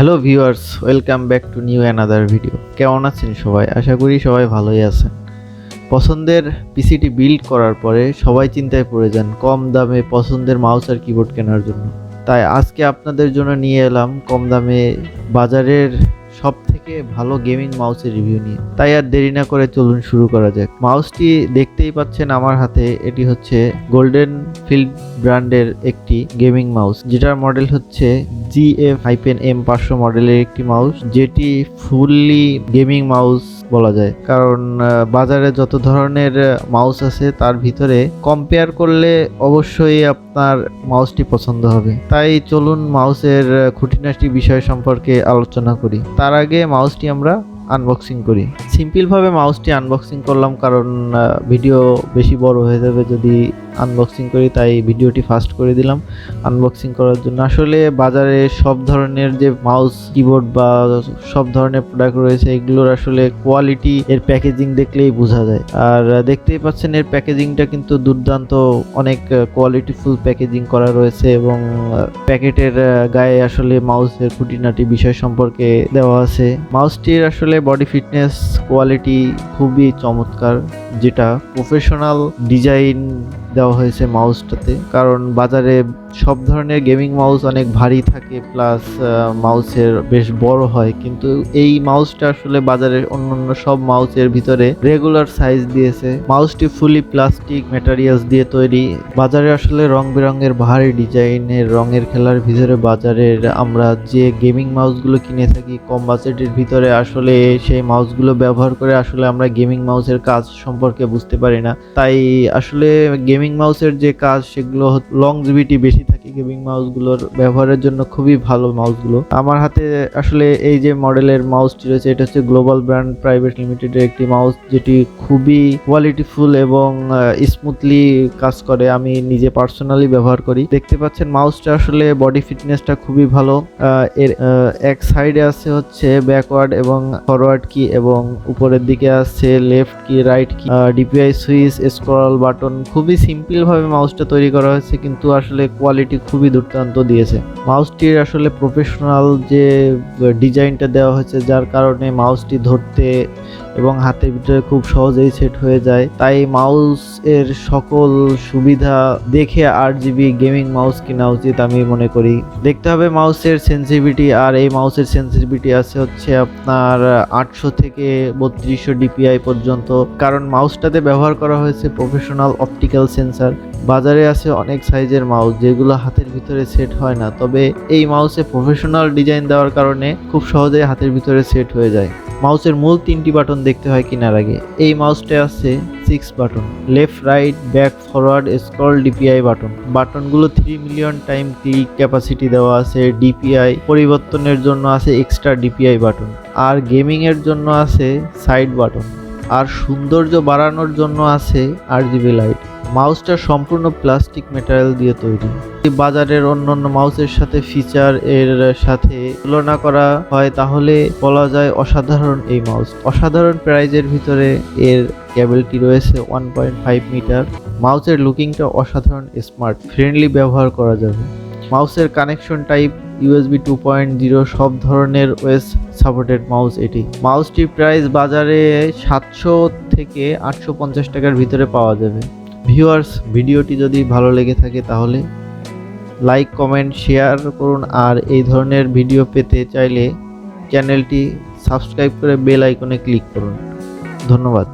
Hello viewers, welcome back to new another video. কেমন আছেন সবাই? আশা করি সবাই ভালোই আছেন। পছন্দের পিসিটি বিল্ড করার পরে সবাই চিন্তায় পড়ে যান কম দামে পছন্দের মাউস আর কিবোর্ড কেনার জন্য। তাই আজকে আপনাদের জন্য নিয়ে এলাম কম দামে বাজারের সব থেকে ভালো গেমিং মাউসের রিভিউ নিয়ে। তাই আর দেরি না করে চলুন শুরু করা যাক। মাউসটি দেখতেই পাচ্ছেন আমার হাতে, এটি হচ্ছে গোল্ডেন ফিল্ড ব্র্যান্ডের একটি গেমিং মাউস, যেটার মডেল হচ্ছে GF-M500 মডেলের একটি মাউস, যেটি ফুললি গেমিং মাউস বলা যায়। কারণ বাজারে যত ধরনের মাউস আছে তার ভিতরে কম্পেয়ার করলে অবশ্যই আপনার মাউসটি পছন্দ হবে। তাই চলুন মাউসের খুঁটিনাটি বিষয় সম্পর্কে আলোচনা করি। তার আগে মাউসটি আমরা আনবক্সিং করি। সিম্পল ভাবে মাউসটি আনবক্সিং করলাম, কারণ ভিডিও বেশি বড় হয়ে যাবে যদি আনবক্সিং করি, তাই ভিডিওটি ফাস্ট করে দিলাম আনবক্সিং করার জন্য। আসলে বাজারে সব ধরনের যে মাউস কিবোর্ড বা সব ধরনের প্রোডাক্ট রয়েছে, এগুলোর আসলে কোয়ালিটি এর প্যাকেজিং দেখলেই বোঝা যায়। আর দেখতেই পাচ্ছেন এর প্যাকেজিংটা কিন্তু দুর্দান্ত, অনেক কোয়ালিটিফুল প্যাকেজিং করা রয়েছে এবং প্যাকেটের গায়ে আসলে মাউসের খুঁটিনাটি বিষয় সম্পর্কে দেওয়া আছে। মাউসটির আসলে বডি ফিটনেস কোয়ালিটি খুবই চমৎকার, যেটা প্রফেশনাল ডিজাইন দেওয়া হয়েছে মাউসটাতে। কারণ বাজারে সব ধরনের গেমিং মাউস অনেক ভারী থাকে, প্লাস মাউসের বেশ বড় হয়, কিন্তু এই মাউসটা আসলে বাজারের অন্যান্য সব মাউসের ভিতরে রেগুলার সাইজ দিয়েছে। মাউসটি ফুলি প্লাস্টিক ম্যাটেরিয়ালস দিয়ে তৈরি। বাজারে আসলে রং বেরঙের ভারী ডিজাইনের রঙের খেলার ভিতরে বাজারের আমরা যে গেমিং মাউসগুলো কিনে থাকি কম বাজেটের ভিতরে, আসলে সেই মাউসগুলো ব্যবহার করে আসলে আমরা গেমিং মাউসের কাজ সম্পর্কে বুঝতে পারি না। তাই আসলে গেমিং মাউসের যে কাজ সেগুলো লংজিভিটি বেশি থাকে। গেমিং মাউসগুলোর ব্যবহারের জন্য খুবই ভালো মাউসগুলো। আমার হাতে আসলে এই যে মডেলের মাউসটি রয়েছে, এটা হচ্ছে গ্লোবাল ব্র্যান্ড প্রাইভেট লিমিটেডের একটি মাউস, যেটি খুবই কোয়ালিটিফুল এবং স্মুথলি কাজ করে। আমি নিজে পার্সোনালি ব্যবহার করি। দেখতে পাচ্ছেন মাউসটা আসলে বডি ফিটনেসটা খুবই ভালো। এর এক সাইডে আছে হচ্ছে ব্যাকওয়ার্ড এবং ফরওয়ার্ড কি, এবং উপরের দিকে আছে লেফট কি, রাইট কি, ডিপিআই সুইচ, স্ক্রল বাটন। খুবই সিম্পল ভাবে মাউসটা তৈরি করা হয়েছে, কিন্তু আসলে কোয়ালিটি খুবই দুর্দান্ত দিয়েছে। মাউসটির আসলে প্রফেশনাল যে ডিজাইনটা দেওয়া হয়েছে, যার কারণে মাউসটি ধরতে এবং হাতের ভিতরে খুব সহজেই সেট হয়ে যায়। তাই মাউস এর সকল সুবিধা দেখে RGB গেমিং মাউস কেনা উচিত আমি মনে করি। দেখতে হবে মাউসের সেন্সিটিভিটি, আর এই মাউসের সেন্সিটিভিটি আছে হচ্ছে আপনার 800 থেকে 3200 DPI পর্যন্ত। কারণ মাউসটাতে ব্যবহার করা হয়েছে প্রফেশনাল অপটিক্যাল সেন্সার। বাজারে আছে অনেক সাইজের মাউস যেগুলো হাতের ভিতরে সেট হয় না, তবে এই মাউসে প্রফেশনাল ডিজাইন দেওয়ার কারণে খুব সহজেই হাতের ভিতরে সেট হয়ে যায়। মাউসের মূল 3টি বাটন দেখতে হয় কেনার আগে। এই মাউসটা আছে 6 button, left, right, back, forward, scroll, DPI button. বাটনগুলো 3 মিলিয়ন টাইম ক্লিক ক্যাপাসিটি দেওয়া আছে। ডিপিআই পরিবর্তনের জন্য আছে এক্সট্রা ডিপিআই বাটন, আর গেমিং এর জন্য আছে সাইড বাটন, আর সৌন্দর্য বাড়ানোর জন্য আছে RGB লাইট। মাউসটা সম্পূর্ণ প্লাস্টিক ম্যাটেরিয়াল দিয়ে তৈরি। বাজারের অন্যান্য মাউসের সাথে ফিচার এর সাথে তুলনা করা হয় তাহলে বলা যায় অসাধারণ এই মাউস। অসাধারণ প্রাইজের ভিতরে এর কেবলটি রয়েছে 1.5 মিটার। মাউসের লুকিংটা অসাধারণ স্মার্ট, ফ্রেন্ডলি ব্যবহার করা যাবে। মাউসের কানেকশন টাইপ USB 2.0, সব ধরনের ওএস সাপোর্টেড মাউস এটি। মাউসটির প্রাইস বাজারে 700 থেকে 850 টাকার ভিতরে পাওয়া যাবে। ভিউয়ার্স, ভিডিওটি যদি ভালো লেগে থাকে তাহলে লাইক, কমেন্ট, শেয়ার করুন, আর এই ধরনের ভিডিও পেতে চাইলে চ্যানেলটি সাবস্ক্রাইব করে বেল আইকনে ক্লিক করুন। ধন্যবাদ।